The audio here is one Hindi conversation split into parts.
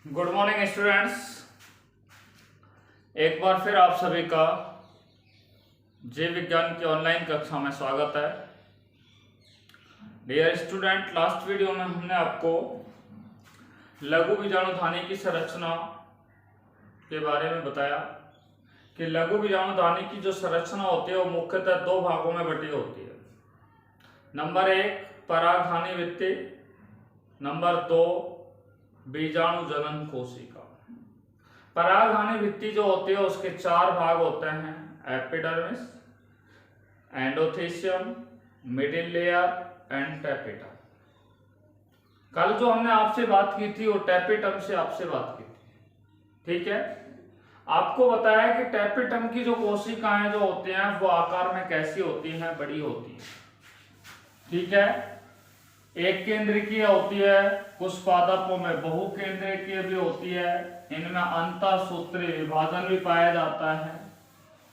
Good morning students. एक बार फिर आप सभी का जीव विज्ञान की ऑनलाइन कक्षा में स्वागत है। डियर स्टूडेंट, लास्ट वीडियो में हमने आपको लघु बीजाणुधानी की संरचना के बारे में बताया कि लघु बीजाणुधानी की जो संरचना होती है वो मुख्यतः दो भागों में बटी होती है। नंबर 1 परागधानी भित्ति, नंबर 2 बीजाणु जनन कोशिका। परागधानी भित्ति जो होती है उसके 4 भाग होते हैं: epidermis, endothecium, middle layer and tapetum. कल जो हमने आपसे बात की थी वो टैपेटम से आपसे बात की थी, ठीक है। आपको बताया कि टैपेटम की जो कोशिकाएं जो होती हैं वो आकार में कैसी होती हैं, बड़ी होती हैं, ठीक है। एक केंद्रीय होती है, कुछ पादपों में बहुकेंद्रीय भी होती है, इनमें अंतःसूत्री विभाजन भी पाया जाता है,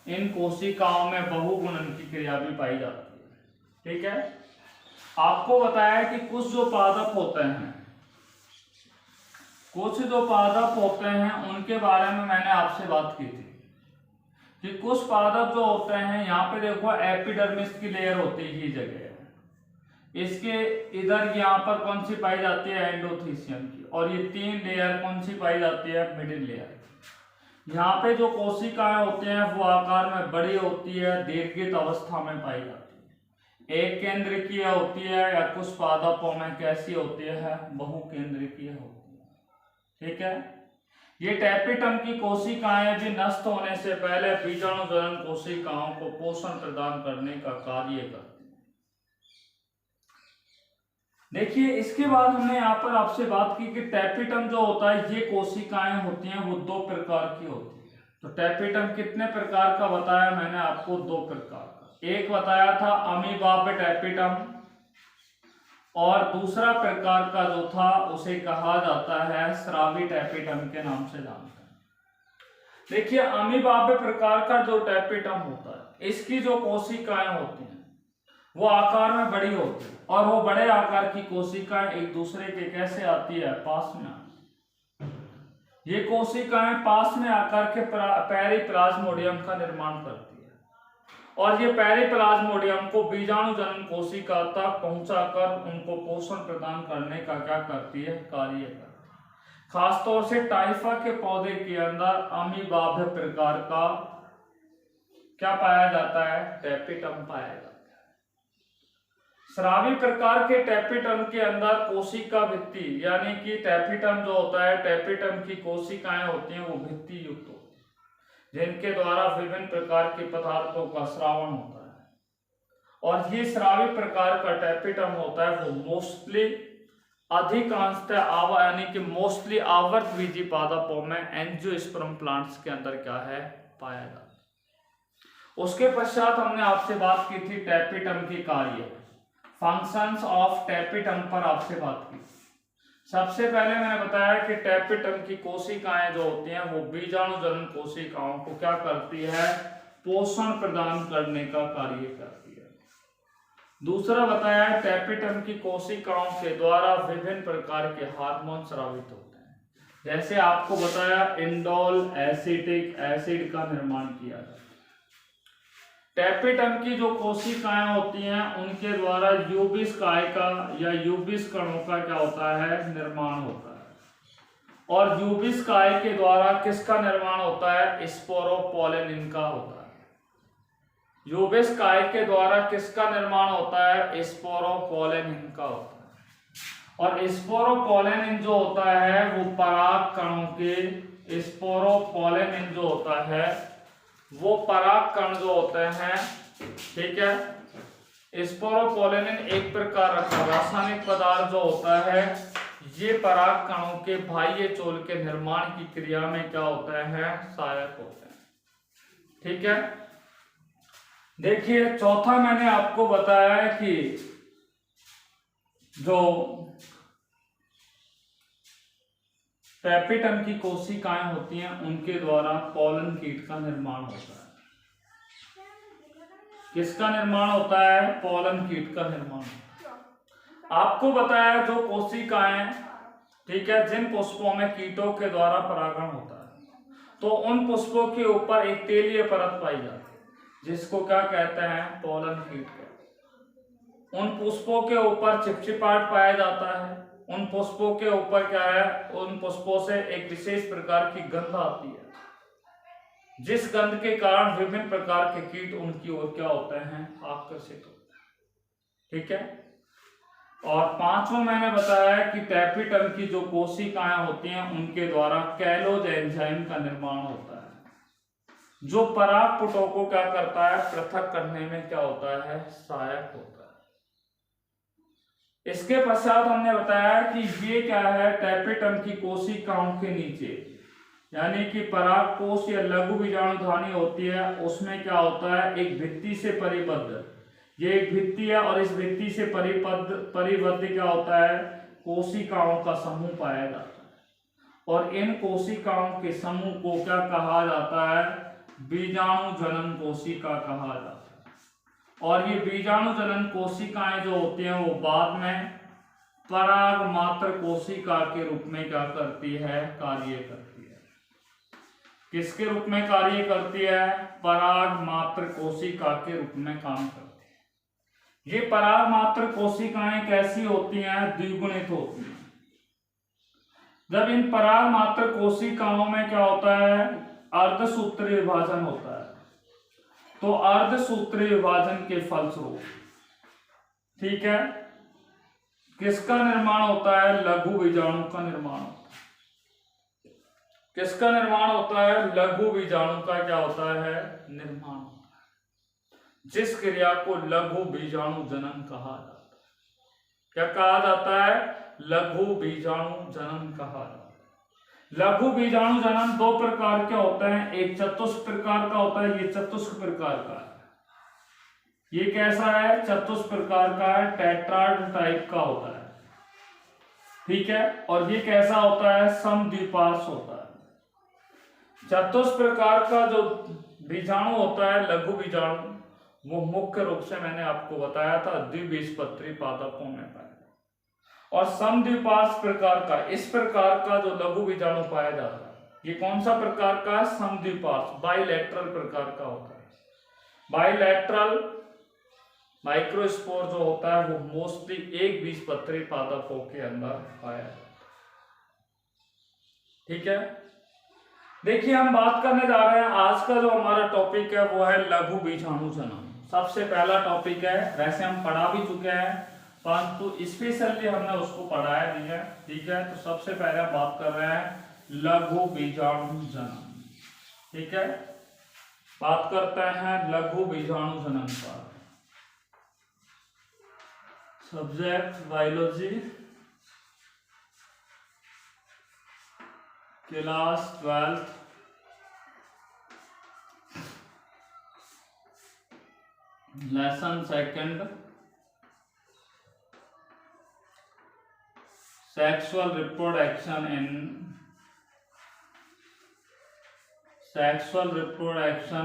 इन कोशिकाओं में बहुगुणन की क्रिया भी पाई जाती है, ठीक है। आपको बताया कि कुछ जो पादप होते हैं उनके बारे में मैंने आपसे बात की थी कि कुछ पादप जो होते हैं, यहाँ पे देखो एपिडर्मिस की लेयर होती है, ये जगह है, इसके इधर यहाँ पर कौन सी पाई जाती है, एंडोथीसियम की, और ये 3 लेयर कौन सी पाई जाती है, मिडिल लेयर। यहाँ पे जो कोशिकाएं होती हैं वो आकार में बड़ी होती है, दीर्घित अवस्था में पाई जाती है, एक केंद्रीय होती है, या कुछ पादपों में कैसी होती है, बहुकेंद्रीय होती है, ठीक है। ये टैपेटम की कोशिकाएं भी नष्ट होने से पहले बीजाणु जनन कोशिकाओं को पोषण प्रदान करने का कार्य करती है। देखिए, इसके बाद हमने यहाँ पर आपसे बात की कि टैपेटम जो होता है, ये कोशिकाएं होती हैं वो 2 प्रकार की होती है। तो टैपेटम कितने प्रकार का बताया मैंने आपको, 2 प्रकार का। एक बताया था अमीबाब टैपेटम, और दूसरा प्रकार का जो था उसे कहा जाता है स्रावी टैपेटम के नाम से जानते हैं। देखिए, अमीबाब प्रकार का जो टैपेटम होता है, इसकी जो कोशिकाएं होती हैं वो आकार में बड़ी होती है, और वो बड़े आकार की कोशिकाएं एक दूसरे के कैसे आती है, पास में आती है। ये कोशिकाएं पास में आकर के पेरिप्लाज्मोडियम का निर्माण करती है, और ये पेरिप्लाज्मोडियम को बीजाणु जनन कोशिका तक पहुंचाकर उनको पोषण प्रदान करने का क्या करती है, कार्य करती है। खासतौर से टाइफा के पौधे के अंदर अमीबाभ प्रकार का क्या पाया जाता है, टैपेटम पाया जाता है। स्रावी प्रकार के टैपेटम के अंदर कोशिका भित्ति, यानी कि टैपेटम जो होता है, टैपेटम की कोशिकाएं होती हैं वो भित्ति युक्त होती हैं, जिनके द्वारा विभिन्न प्रकार के पदार्थों का स्रावण होता है। और ये स्रावी प्रकार का टैपेटम होता है वो मोस्टली अधिकांशतः यानी कि मोस्टली आवर्त बीजी पादपों में एंजियोस्पर्म प्लांट्स के अंदर क्या है, पाया जाता है। उसके पश्चात हमने आपसे बात की थी टैपेटम की कार्य, फंक्शंस ऑफ टैपेटम पर आपसे बात की। सबसे पहले मैंने बताया कि टैपेटम की कोशिकाएं जो होती हैं वो बीजाणु जनन कोशिकाओं को क्या करती है, पोषण प्रदान करने का कार्य करती है। दूसरा बताया टैपेटम की कोशिकाओं के द्वारा विभिन्न प्रकार के हार्मोन स्रावित होते हैं, जैसे आपको बताया इंडोल एसिटिक एसिड का निर्माण किया जाता है। टैपेटम की जो कोशिकाएं होती हैं उनके द्वारा यूबिस काय का या यूबिस कणों का क्या होता है, निर्माण होता है, और यूबिस काय के द्वारा किसका निर्माण होता है, स्पोरोपोलिन का होता है। यूबिस काय के द्वारा किसका निर्माण होता है, स्पोरोपोलिन का होता है, और स्पोरोपोलिन जो होता है वो पराग कणों के, स्पोरोपोलिन जो होता है वो पराग कण जो होते हैं, ठीक है। स्पोरोपोलिन एक प्रकार का रासायनिक पदार्थ जो होता है, ये पराग कणों के बाह्य चोल के निर्माण की क्रिया में क्या होता है, सहायक होते हैं, ठीक है। देखिए, चौथा मैंने आपको बताया है कि जो टैपेटम की कोशिकाएं होती हैं उनके द्वारा पॉलन कीट का निर्माण होता है। किसका निर्माण होता है, पॉलन कीट का निर्माण होता है। आपको बताया जो कोशिकाएं, ठीक है, जिन पुष्पों में कीटों के द्वारा परागण होता है तो उन पुष्पों के ऊपर एक तेलीय परत पाई जाती है जिसको क्या कहते हैं, पोलन कीट कहते हैं। उन पुष्पों के ऊपर चिपचिपाहट पाया जाता है, उन पुष्पों के ऊपर क्या है, उन पुष्पों से एक विशेष प्रकार की गंध आती है जिस गंध के कारण विभिन्न प्रकार के कीट उनकी ओर क्या होते हैं, आकर्षित होते हैं। ठीक है, और पांचवा मैंने बताया कि टैपीटम की जो कोशिकाएं होती हैं उनके द्वारा कैलोज एंजाइम का निर्माण होता है जो परागपुटों को क्या करता है, पृथक करने में क्या होता है, सहायक होता है। इसके पश्चात हमने बताया कि ये क्या है, टैपीटम की कोशिकाओं के नीचे यानी कि परागकोश या लघु बीजाणुधानी होती है, उसमें क्या होता है, एक भित्ति से परिबद्ध, ये एक भित्ति है और इस भित्ति से परिबद्ध क्या होता है, कोशिकाओं का समूह पाया जाता है और इन कोशिकाओं के समूह को क्या कहा जाता है, बीजाणु जनन कोशिका कहा जाता है। और ये बीजाणु जनन कोशिकाएं जो होती हैं वो बाद में पराग मात्र कोशिका के रूप में क्या करती है, कार्य करती है। किसके रूप में कार्य करती है, पराग मात्र कोशिका के रूप में काम करती है। ये पराग मात्र कोशिकाएं कैसी होती हैं, द्विगुणित होती हैं। जब इन पराग मात्र कोशिकाओं में क्या होता है, अर्धसूत्रीय विभाजन होता है, तो अर्धसूत्रीय विभाजन के फलस्वरूप, ठीक है, किसका निर्माण होता है, लघु बीजाणु का निर्माण होता है। किसका निर्माण होता है, लघु बीजाणु का क्या होता है, निर्माण होता है, जिस क्रिया को लघु बीजाणु जनन कहा जाता है। क्या कहा जाता है, लघु बीजाणु जनन कहा जाता है। लघु बीजाणु जनन दो प्रकार के होते हैं, एक चतुष्क प्रकार का होता है, ये चतुष्क प्रकार का है। ये कैसा है, चतुष्क प्रकार का है, टेट्राड टाइप का होता है। ठीक है, और ये कैसा होता है, समद्विपार्श्व होता है। चतुष्क प्रकार का जो बीजाणु होता है, लघु बीजाणु, वो मुख्य रूप से मैंने आपको बताया था द्विबीजपत्री पादपों में पाया, और समद्विपार्श्व प्रकार का, इस प्रकार का जो लघु बीजाणु पाया जाता है, ये कौन सा प्रकार का है, समद्विपार्श्व, बाइलेटरल प्रकार का होता है। बाइलेटरल माइक्रोस्पोर जो होता है वो मोस्टली एक बीजपत्री पादपों के अंदर पाया जाता है। ठीक है, देखिए हम बात करने जा रहे हैं, आज का जो हमारा टॉपिक है वो है लघु बीजाणु जनन। सबसे पहला टॉपिक है, वैसे हम पढ़ा भी चुके हैं परंतु स्पेशली हमने उसको पढ़ाया नहीं है। ठीक है, तो सबसे पहले हम बात कर रहे हैं लघु बीजाणु जनन। ठीक है, बात करते हैं लघु बीजाणु जनन पर। Subject biology, class 12th, lesson 2nd, sexual reproduction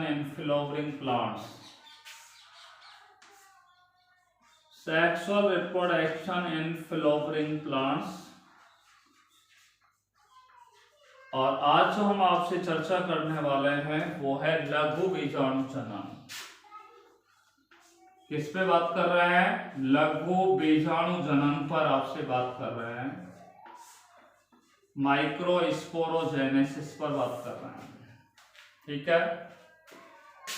in flowering plants. Sexual reproduction in flowering plants. और आज जो हम आपसे चर्चा करने वाले हैं वो है लघु बीजाणु जनन। किस पे बात कर रहे हैं, लघु बीजाणु जनन पर आपसे बात कर रहे हैं, माइक्रोस्पोरोजेनेसिस पर बात कर रहे हैं। ठीक है,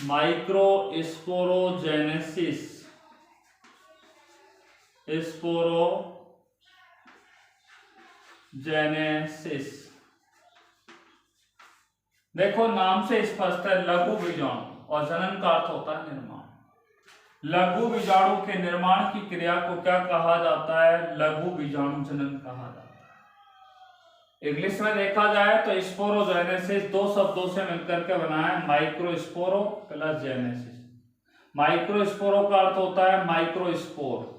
माइक्रोस्पोरोजेनेसिस, स्पोरोजेनेसिस। देखो नाम से स्पष्ट है, लघु बीजाणु, और जनन का अर्थ होता है निर्माण। लघु बीजाणु के निर्माण की क्रिया को क्या कहा जाता है, लघु बीजाणु जनन कहा जाता है। इंग्लिश में देखा जाए तो स्पोरोजेनेसिस दो शब्दों से मिलकर के बना है, माइक्रोस्पोरो प्लस जेनेसिस। माइक्रोस्पोरो का अर्थ होता है माइक्रोस्पोर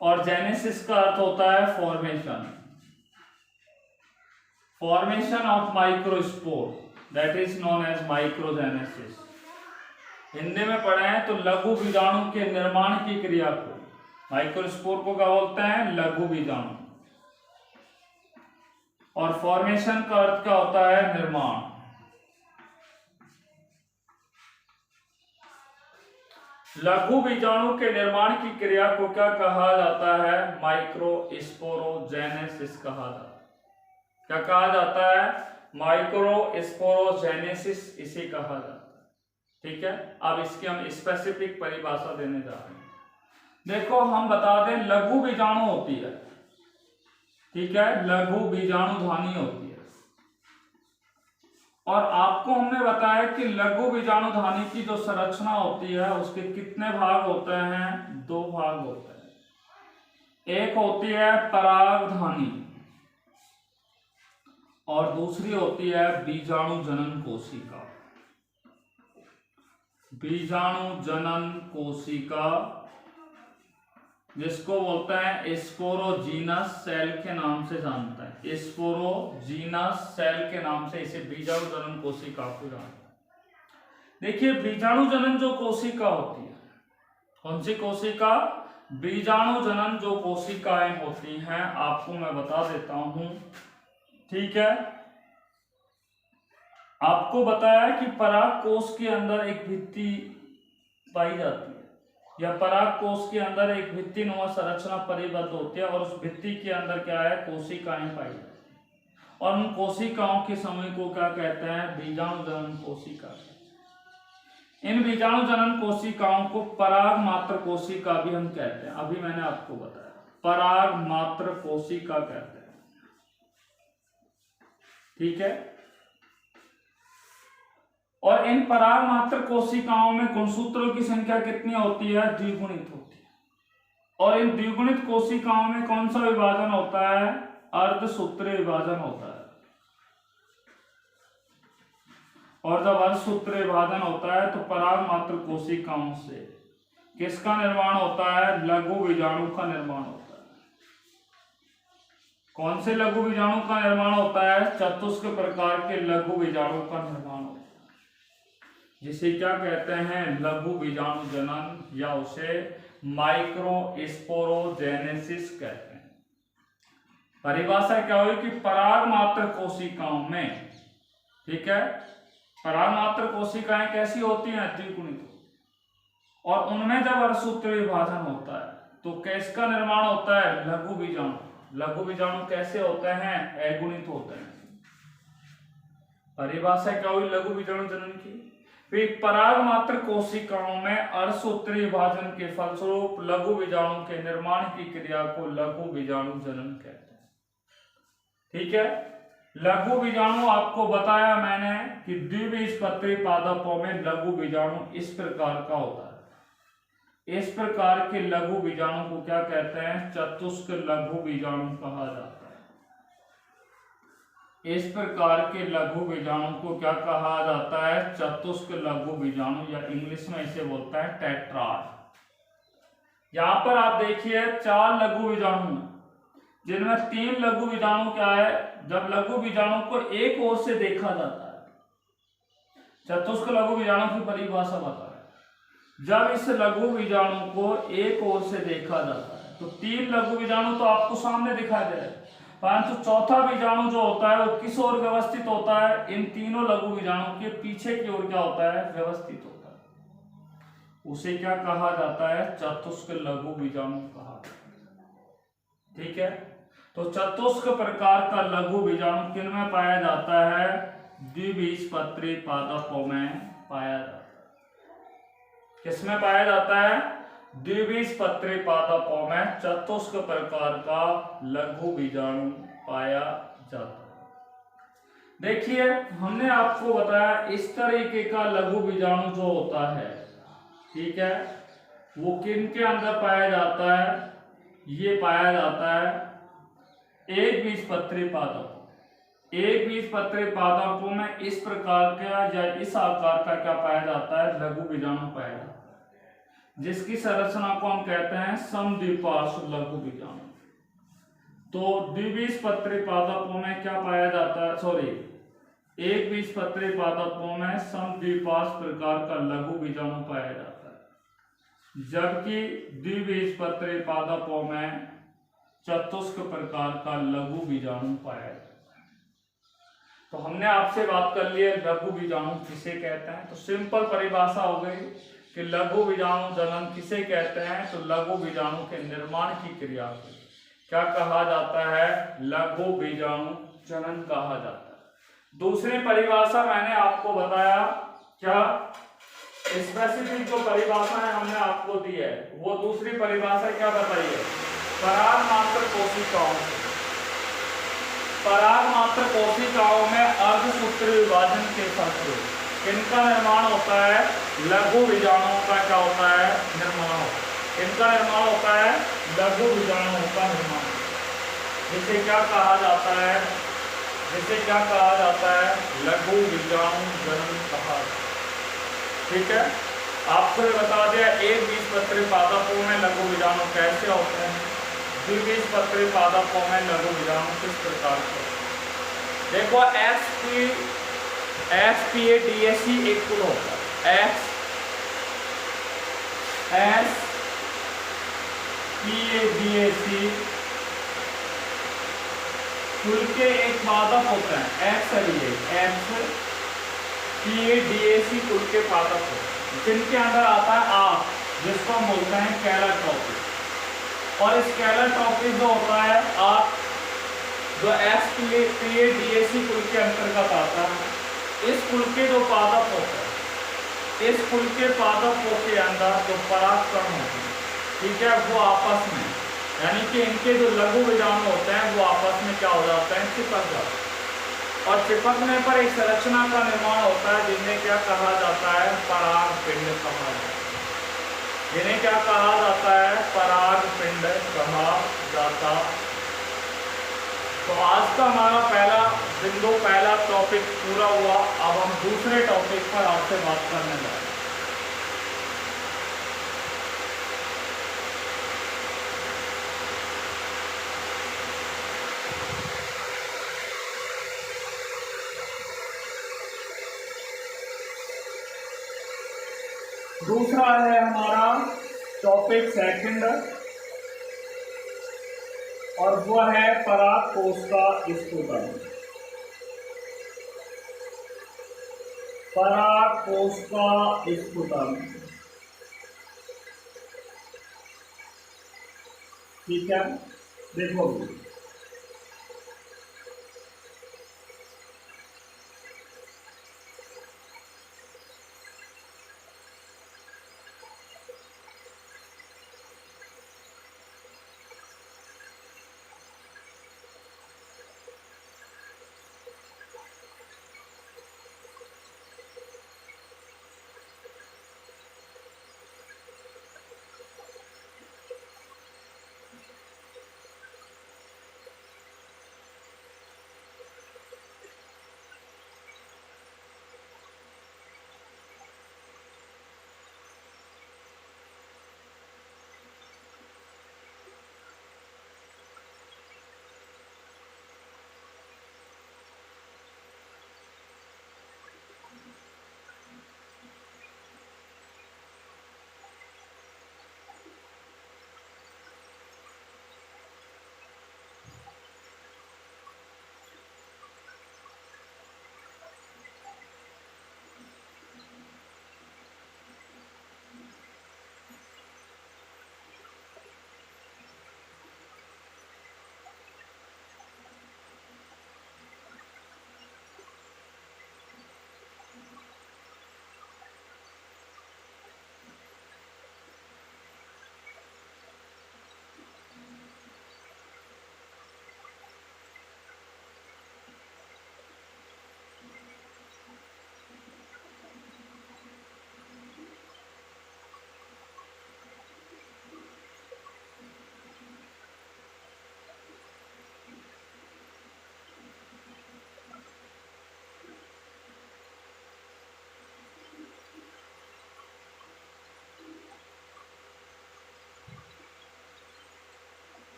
और जेनेसिस का अर्थ होता है formation of microspore, that is known as microgenesis. Hindi में पढ़े हैं तो लघु बीजाणु के निर्माण की क्रिया को, माइक्रोस्पोर को क्या बोलते हैं, लघु बीजाणु, और फॉर्मेशन का अर्थ क्या होता है? निर्माण। लघु बीजाणु के निर्माण की क्रिया को क्या कहा जाता है? माइक्रोस्पोरोजेनेसिस कहा जाता है। क्या कहा जाता है? माइक्रोस्पोरोजेनेसिस इसे कहा जाता है। ठीक है, अब इसकी हम स्पेसिफिक परिभाषा देने जा रहे हैं। देखो, हम बता दें, लघु बीजाणु होती है, ठीक है, लघु बीजाणुधानी होती है। और आपको हमने बताया कि लघु बीजाणुधानी की जो संरचना होती है उसके कितने भाग होते हैं? 2 भाग होते हैं। एक होती है परागधानी और दूसरी होती है बीजाणु जनन कोशिका। बीजाणु जनन कोशिका, जिसको बोलते हैं स्पोरोजीनस सेल के नाम से जानते हैं। स्पोरोजीनस सेल के नाम से इसे बीजाणु जनन कोशिका को जानते हैं। देखिए, बीजाणु जनन जो कोशिका होती है, कौन सी कोशिका? बीजाणु जनन जो कोशिकाएं होती हैं, आपको मैं बता देता हूं। ठीक है, आपको बताया कि पराग कोश के अंदर एक भित्ति पाई जाती है, या पराग कोश के अंदर एक भित्ति नुमा संरचना परिबद्ध होती है, और उस भित्ति के अंदर क्या है? कोशिकाएं पाई जाती है। और उन कोशिकाओं के समूह को क्या कहते हैं? बीजाणु जनन कोशिका। इन बीजाणु जनन कोशिकाओं को पराग मात्र कोशिका भी हम कहते हैं। अभी मैंने आपको बताया, पराग मात्र कोशिका कहते हैं। ठीक है, और इन पराग मात्र कोशिकाओं में गुणसूत्रों की संख्या कितनी होती है? द्विगुणित होती है। और इन द्विगुणित कोशिकाओं में कौन सा विभाजन होता है? अर्धसूत्रीय विभाजन होता है। और जब अर्धसूत्रीय विभाजन होता है तो पराग मात्र कोशिकाओं से किसका निर्माण होता है? लघु बीजाणु का निर्माण होता है। कौन से लघु बीजाणु का निर्माण होता है? चतुष्क प्रकार के लघु बीजाणु का निर्माण होता है, जिसे क्या कहते हैं? लघु बीजाणु जनन, या उसे माइक्रोस्पोरोजेनेसिस कहते हैं। परिभाषा क्या हुई कि पराग मात्र कोशिकाओं में, ठीक है, पराग मात्र कोशिकाएं कैसी होती हैं? द्विगुणित। और उनमें जब अर्धसूत्रीय विभाजन होता है तो किसका निर्माण होता है? लघु बीजाणु। लघु बीजाणु कैसे होते हैं? अगुणित होते हैं। परिभाषा क्या हुई लघु बीजाणु जनन की? पराग मात्र कोशिकाओं में अर्धसूत्रीय विभाजन के फलस्वरूप लघु बीजाणु के निर्माण की क्रिया को लघु बीजाणु जनन कहते हैं। ठीक है, लघु बीजाणु आपको बताया मैंने कि द्विबीजपत्री पादपों में लघु बीजाणु इस प्रकार का होता है। इस प्रकार के लघु बीजाणु को क्या कहते हैं? चतुष्क लघु बीजाणु कहा जाता है। इस प्रकार के लघु बीजाणु को क्या कहा जाता है? चतुष्क लघु बीजाणु, या इंग्लिश में इसे बोलता है टेट्राड। यहां पर आप देखिए 4 लघु बीजाणु, जिनमें 3 लघु बीजाणु क्या है? जब लघु बीजाणु को एक ओर से देखा जाता है, चतुष्क लघु बीजाणु की परिभाषा बता है, जब इस लघु बीजाणु को एक ओर से देखा जाता है तो 3 लघु बीजाणु तो आपको सामने दिखाई दे रहे हैं, परंतु चौथा बीजाणु जो होता है वो किस ओर व्यवस्थित होता है? इन तीनों लघु बीजाणु के पीछे की ओर क्या होता है? व्यवस्थित होता है। उसे क्या कहा जाता है? चतुष्क लघु बीजाणु कहा जाता है। ठीक है, तो चतुष्क प्रकार का लघु बीजाणु किन में पाया जाता है? द्विबीजपत्री पादपों में पाया जाता है। किसमें पाया जाता है? द्विबीजपत्री पादपों में चतुष्क प्रकार का लघु बीजाणु पाया जाता है। देखिए, हमने आपको बताया इस तरीके का लघु बीजाणु जो होता है, ठीक है, वो किन के अंदर पाया जाता है? ये पाया जाता है एक बीजपत्री पादप। एक बीजपत्री पादपों में इस प्रकार का या इस आकार का क्या पाया जाता है? लघु बीजाणु पाया जाता है, जिसकी संरचना को हम कहते हैं समद्विपार्श्व लघु बीजाणु। तो द्विबीजपत्री पादपों में क्या पाया जाता है? एक बीजपत्री पादपों में समद्विपार्श्व प्रकार का लघु बीजाणु पाया जाता है, जबकि द्विबीजपत्री पादपों में चतुष्क प्रकार का लघु बीजाणु पाया जाता है। तो हमने आपसे बात कर ली है लघु बीजाणु किसे कहते हैं। तो सिंपल परिभाषा हो गई कि लघु बीजाणु जनन किसे कहते हैं। तो लघु बीजाणु के निर्माण की क्रिया को क्या कहा जाता है, लघु बीजाणु जनन कहा जाता है। दूसरी परिभाषा मैंने आपको बताया, क्या स्पेसिफिक जो परिभाषा है हमने आपको दी है, वो दूसरी परिभाषा क्या बताई है, पराग मात्र कोशिकाओं, पराग मात्र कोशिकाओं में अर्धसूत्री विभाजन के साथ इनका निर्माण होता है, लघु बीजाणुओं का क्या होता है, निर्माण होता है। इनका निर्माण होता है लघु बीजाणुओं का निर्माण, जिसे क्या कहा जाता है, जिसे क्या कहा जाता है, लघु बीजाणु जनन कहा जाता है। ठीक है, आपको ये बता दिया एक बीजपत्री पादपों में लघु बीजाणु कैसे होते हैं, द्विबीजपत्री पादपों में लघु बीजाणु किस प्रकार से। देखो SPADAC एक कुल होता है, SPADAC कुल के एक पादप होते हैं, SPADAC कुल के पादप होते हैं, जिनके अंदर आता है आप, जिसको हम बोलते हैं कैलाटॉपिस। और इस कैलाटॉपिस जो होता है आप, जो SPADAC कुल के अंतर्गत आता है, इस कुल के जो पादप होते हैं, इस कुल के पादपों के अंदर जो परागकण होते हैं, ठीक है, वो आपस में, यानी कि इनके जो लघु बीजाणु होते हैं वो आपस में क्या हो जाते हैं, चिपक जाते हैं। और चिपकने पर एक संरचना का निर्माण होता है, जिन्हें क्या कहा जाता है, परागपिंड कहा जाता है। जिन्हें क्या कहा जाता है, परागपिंड कहा जाता। तो आज का हमारा पहला बिंदु, पहला टॉपिक पूरा हुआ। अब हम दूसरे टॉपिक पर आपसे बात करने जा रहे हैं। दूसरा है हमारा टॉपिक सेकंड, और वो है परागकोश का स्फुटन। परागकोश का स्फुटन, ठीक है, देखो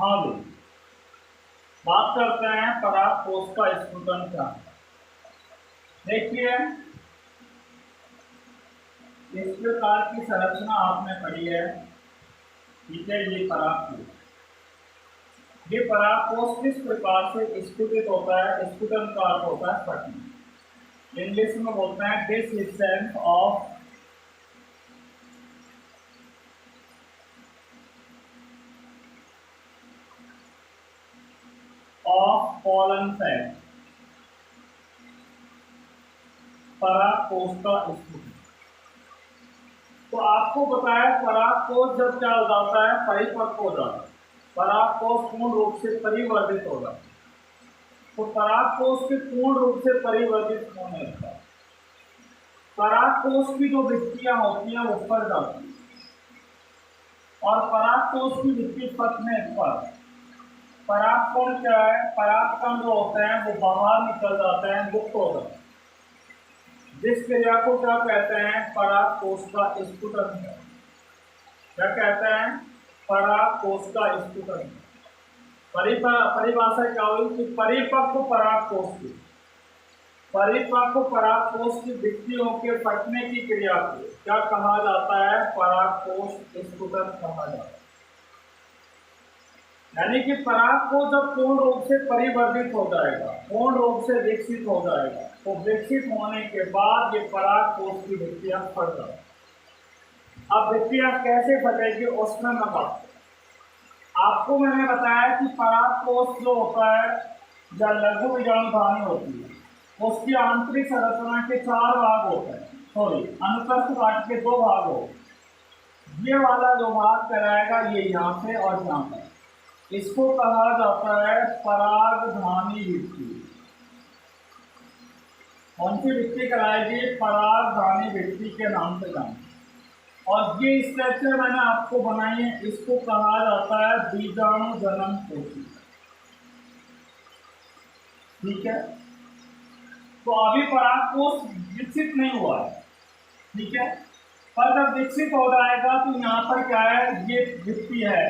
हाँ भाई, बात करते हैं परागकोश का स्फुटन क्या है। देखिए, इस प्रकार की संरचना आपने पढ़ी है, ठीक है। ये परागकोश किस प्रकार से स्फुटित होता है? स्फुटन का अर्थ होता है फटना। इंग्लिश में बोलते हैं डिससेंट ऑफ पॉलन सेल, परागकोश का स्फुटन। तो आपको बताया परागकोश जब क्या हो जाता है? परिपक्व हो जाता है। परागकोश पूर्ण रूप से परिवर्धित हो जाता है। तो परागकोश के पूर्ण रूप से परिवर्तित होने पर परागकोश की जो भित्तियां होती हैं वो फट जाती है, और परागकोश की भित्ति फटने पर परागकण क्या है? परागकण जो होते हैं वो बाहर निकल जाते हैं, मुक्त हो जाते हैं। जिस क्रिया को क्या कहते हैं? परागकोश का स्फुटन। क्या कहते हैं? परागकोश का स्फुटन। परिभाषा क्या हुई कि परिपक्व परागकोश की भित्तियों के फटने की क्रिया को क्या कहा जाता है? परागकोश स्फुटन कहा जाता है। यानी कि परागकोश जब पूर्ण रूप से परिवर्धित हो जाएगा, पूर्ण रूप से विकसित हो जाएगा, तो विकसित होने के बाद ये परागकोश की भित्तियां फट जाएगी। अब भित्तियां कैसे फटेगी उसमें मैं बात, आपको मैंने बताया कि परागकोश जो होता है या लघु बीजाणुधानी होती है, उसकी आंतरिक संरचना के 4 भाग होते हैं, सॉरी अनुप्रस्थ काट के 2 भाग होते। ये वाला जो भाग कराएगा ये यहाँ से और यहाँ पर, इसको कहा जाता है परागधानी भित्ति। कौन सी भित्ति कराएगी? परागधानी भित्ति के नाम से जाना। और ये स्ट्रक्चर मैंने आपको बनाई है, इसको कहा जाता है बीजाणु जनन कोशिका, ठीक है। तो अभी परागकोश विकसित नहीं हुआ है, ठीक है, पर जब विकसित हो जाएगा तो यहाँ पर क्या है? ये भित्ति है,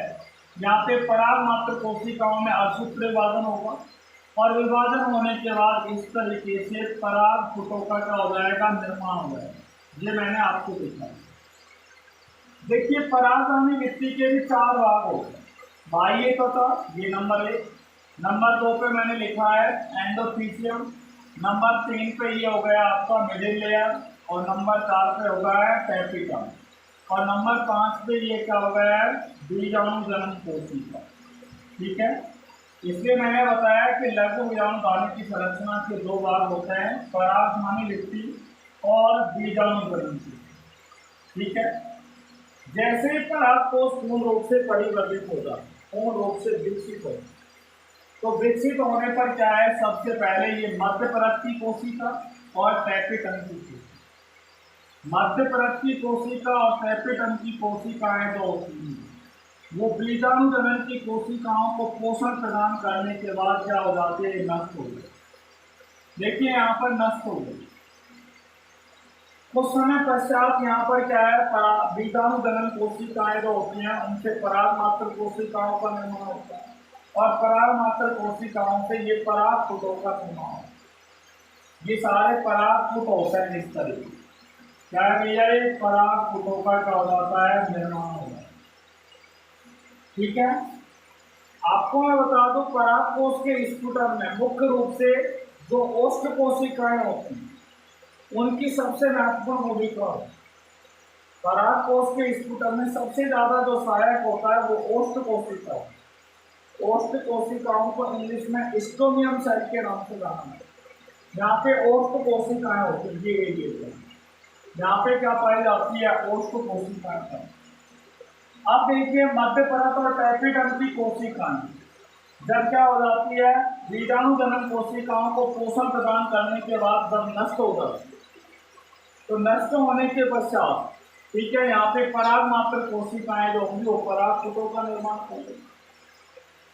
यहाँ पे पराग मात्र कोशिकाओं में असूत्र विभाजन होगा, और विभाजन होने के बाद इस तरीके से पराग फुटों का क्या हो जाएगा? निर्माण हो जाएगा। ये मैंने आपको दिखाया। देखिए, परागधानी भित्ति के भी 4 भाग होते हैं। बाह्य तथा ये नंबर 1, नंबर 2 पे मैंने लिखा है एंडोथीसियम, नंबर 3 पे ये हो गया आपका मिडिल लेयर, और नंबर 4 पे हो गया है टैपिटम, और नंबर 5 पे ये क्या हो गया है? बीजाणु जनन कोशिका, ठीक है। इसलिए मैंने बताया कि लघु बीजाणुधानी की संरचना के 2 भाग होते हैं, परागधानी भित्ति और बीजाणु जनन कोशिका, ठीक है। जैसे ही परागकोश पूर्ण रूप से परिवर्तित होगा, पूर्ण रूप से विकसित होगा, तो विकसित होने पर क्या है? सबसे पहले ये मध्य परत की कोशिका और टैपिटम की कोशिका, मध्य परत की कोशिका और टैपिटम की कोशिकाएं जो होती हैं वो बीजाणु जनन की कोशिकाओं को पोषण प्रदान करने के बाद क्या हो जाती है? नष्ट हो गई। देखिए, यहाँ पर नष्ट हो गई। कुछ समय पश्चात यहाँ पर क्या है? बीजाणु जनन कोशिकाएं जो होती हैं उनसे पराग मात्र कोशिकाओं का निर्माण होता है, और पराग मात्र कोशिकाओं से ये पराग फुटों का निर्माण होता है। ये सारे पराग फुट होते हैं इस तरीके। क्या भैया? ये पराग फुटों का क्या हो जाता है? निर्माण हो जाता है, ठीक है। आपको मैं बता दूं, परागकोश के स्फुटन में मुख्य रूप से जो ओष्ठ कोशिकाएं होती हैं उनकी सबसे महत्वपूर्ण भूमिका है। परागकोश के स्फुटन में सबसे ज्यादा जो सहायक होता है वो ओष्ठ कोशिका है। ओष्ठ कोशिकाओं को इंग्लिश में स्टोमियम सेल के नाम से जाना है। यहाँ पे ओष्ठ कोशिकाएं होती है, यहाँ पे क्या पाई जाती है? ओष्ठ कोशिकाएं। अब देखिए, मध्य परत और टैपिटम की कोशिकाएं जब क्या हो जाती है? बीजाणु जनन कोशिकाओं को पोषण प्रदान करने के बाद जब नष्ट हो जाती है, तो नष्ट होने के पश्चात, ठीक है, यहाँ पे पराग मात्र कोशिकाएं जो होंगी वो पराग फुटों का निर्माण करेंगी।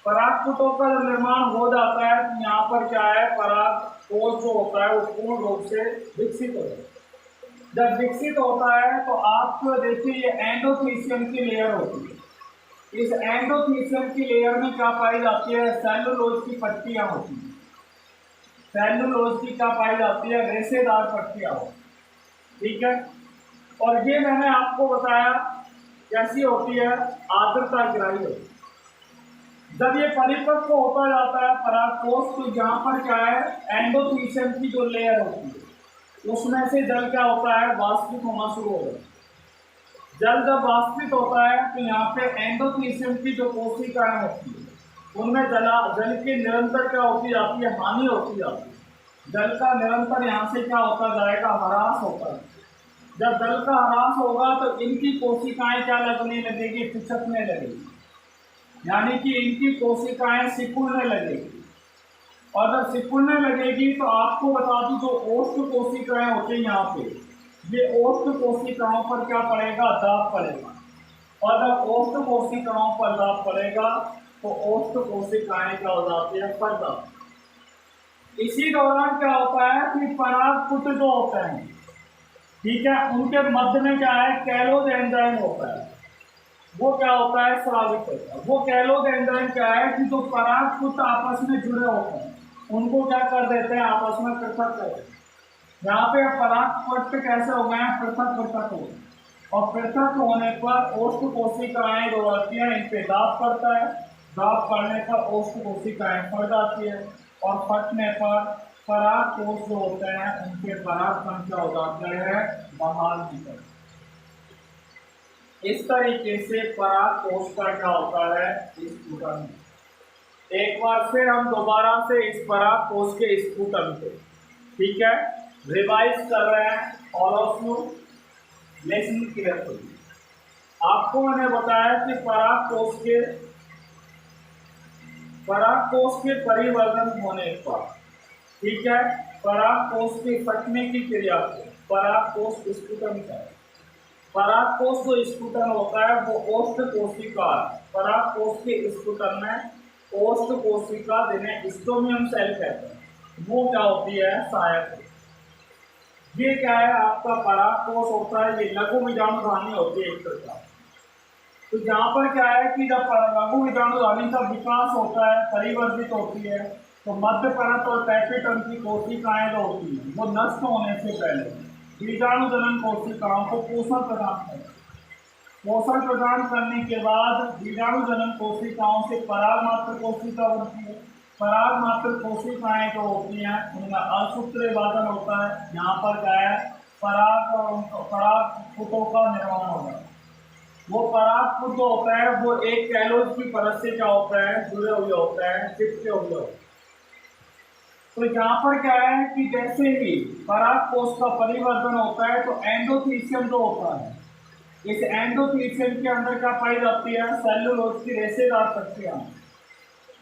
पराग फुटों का जब निर्माण हो जाता है तो यहाँ पर क्या है? पराग कोश जो होता है वो पूर्ण रूप से विकसित हो जाता है। जब विकसित होता है तो आप देखिए ये एंडोथीसियम की लेयर होती है, इस एंडोथीलियम की लेयर में क्या पाई जाती है? सेलुलोज की पट्टियां होती हैं। सेलुलोज की क्या पाई जाती है? रेशेदार पट्टियां होती हैं। ठीक है। और ये मैंने आपको बताया कैसी होती है? आर्द्रता ग्राही होती है। जब ये परिपक्व होता जाता है परागकोश, तो यहाँ पर क्या है? एंडोथीलियम की जो लेयर होती है उसमें से जल क्या होता है? वाष्पित होना शुरू हो जाता है। जल जब वाष्पित होता है तो यहाँ पे एंडोथीलियम की जो कोशिकाएं होती है उनमें जल की निरंतर क्या होती जाती है? हानि होती जाती है। जल का निरंतर यहाँ से क्या होता जाएगा? ह्रास होता है। जब जल का ह्रास होगा तो इनकी कोशिकाएं क्या लगने लगेगी? पिचकने लगेगी, यानी कि इनकी कोशिकाएं सिकुड़ने लगेगी। और जब सिकुड़ने लगेगी तो आपको बता दूं, जो ओष्ठ कोशिकाएं होती हैं यहाँ पे, ये ओष्ठ कोशिकाओं पर क्या पड़ेगा? दाब पड़ेगा। और जब ओष्ठ कोशिकाओं पर दाब पड़ेगा तो ओष्ठ कोशिकाएं क्या हो जाती है? फट जाती है। इसी दौरान क्या होता है कि परागपुट जो होते हैं, ठीक है, उनके मध्य में क्या है? कैलोज एंजाइम होता है। वो क्या होता है? स्रावित होता है। वो कैलोज एंजाइम क्या है कि जो परागपुट आपस में जुड़े होते हैं उनको क्या कर देते हैं? आपस में पृथक कर देते हैं। यहाँ पे परागपुट कैसे हो गए हैं? पृथक पृथक हो गए। और पृथक होने पर ओष्ठ कोशिकाएं जो होती हैं इन पे दाब पड़ता है। दाब पड़ने पर ओष्ठ कोशिकाएं फट जाती है। और फटने पर परागकोश जो होते हैं उनके परागकण क्या हो जाते हैं? बाहर निकल। इस तरीके से परागकोश का क्या होता है? स्फुटन। एक बार फिर हम दोबारा से इस परागकोश के स्फुटन को, ठीक है, रिवाइज कर रहे हैं। All of you listen carefully. आपको मैंने बताया कि परागकोश के परिवर्तन होने पर, ठीक है, परागकोश के फटने की क्रिया को परागकोश स्फुटन कहते हैं। परागकोश जो स्फुटन होता है वो ओष्ठ कोशिका, परागकोश के स्फुटन में ओष्ठ कोशिका जिन्हें स्टोमियम सेल कहते हैं, वो क्या होती है? सहायक होती है। ये क्या है? आपका परागकोश होता है, ये लघु बीजाणुधानी होती है एक प्रकार। तो यहाँ पर क्या है कि जब लघु बीजाणुधानी का विकास होता है, परिवर्तित होती है, तो मध्य परत और टैपेटम की कोशिकाएं जो होती है वो नष्ट होने से पहले बीजाणु जनन कोशिकाओं को पोषण प्रदान करती है। पोषण प्रदान करने के बाद बीजाणु जनन कोशिकाओं से पराग मात्र कोशिका बनती है। पराग मात्र कोशिकाएं जो होती हैं उनका असूत्र विभाजन होता है। यहाँ पर क्या है? परागपुटों का निर्माण होता है। वो परागपुट जो होता है वो एक कैलोज की परत से क्या होता है? जुड़े हुए होते हैं, चिपके हुए होते हैं। तो यहाँ पर क्या है कि जैसे ही परागकोश का परिवर्तन होता है तो एंडोथीलियम जो होता है, इस एंडोथीलियम के अंदर क्या पाई जाती है? सेलुलोज की रेशेदार पट्टियां।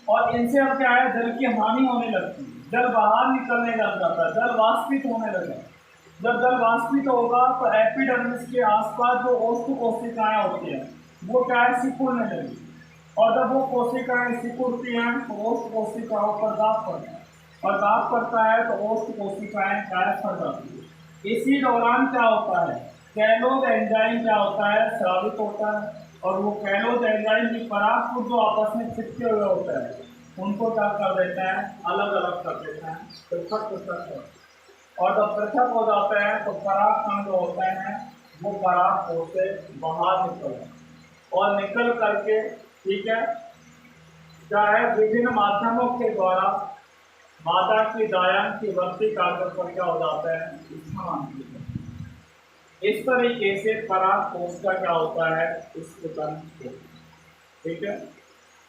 और इनसे अब क्या है? जल की हानि होने लगती है, जल बाहर निकलने लग जाता है, जल वाष्पित होने लगा। जब जल वाष्पित होगा तो एपिडर्मिस के आसपास जो ओष्ठ कोशिकाएं होती हैं वो क्या है? सिकुड़ने लगी। और जब वो कोशिकाएं सिकुड़ती हैं तो ओष्ठ कोशिकाओं पर दाब पड़ता है, और दाब पड़ता है तो ओष्ठ कोशिकाएं गायब पड़ जाती है। इसी दौरान क्या होता है? कैलोज एंजाइम क्या होता है? स्रावित होता है। और वो कैलोज एंजाइम की परागपुट जो आपस में चिपके हुए होते हैं उनको क्या कर देते हैं? अलग अलग कर देते हैं, पृथक पृथक। और जब पृथक हो जाते हैं तो परागकण जो होते हैं वो परागकोश से बाहर निकलते हैं। और निकल करके, ठीक है, चाहे विभिन्न माध्यमों के द्वारा मादा की दायां की वृद्धि कागज पर क्या हो जाता है? स्थानांतरित। इस तरीके से परागकोश का क्या होता है? स्फुटन। ठीक है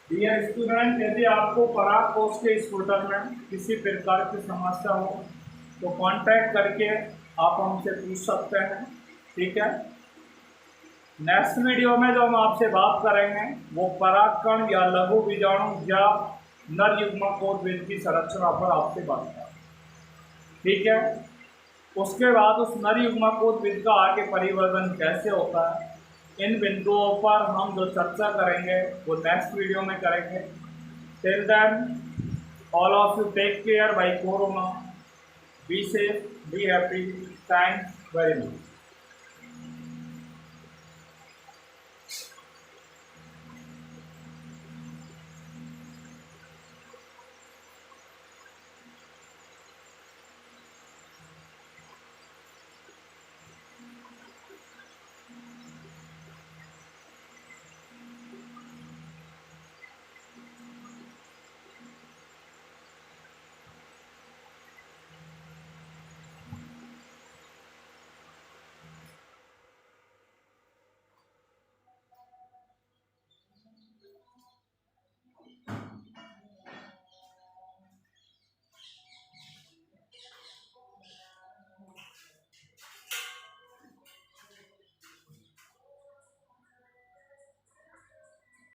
डियर स्टूडेंट, यदि आपको परागकोश के स्फुटन में किसी प्रकार की समस्या हो तो कांटेक्ट करके आप हमसे पूछ सकते हैं। ठीक है, नेक्स्ट वीडियो में जो हम आपसे बात करेंगे वो परागकण या लघु बीजाणु या नर युग्मकोद्भिद की संरचना पर आपसे बात करें। ठीक है, उसके बाद उस नर युग्मकोद्भिद का आगे परिवर्तन कैसे होता है, इन बिंदुओं पर हम जो चर्चा करेंगे वो नेक्स्ट वीडियो में करेंगे। Till then, all of you take care, bye corona, be safe, be happy, thanks very much.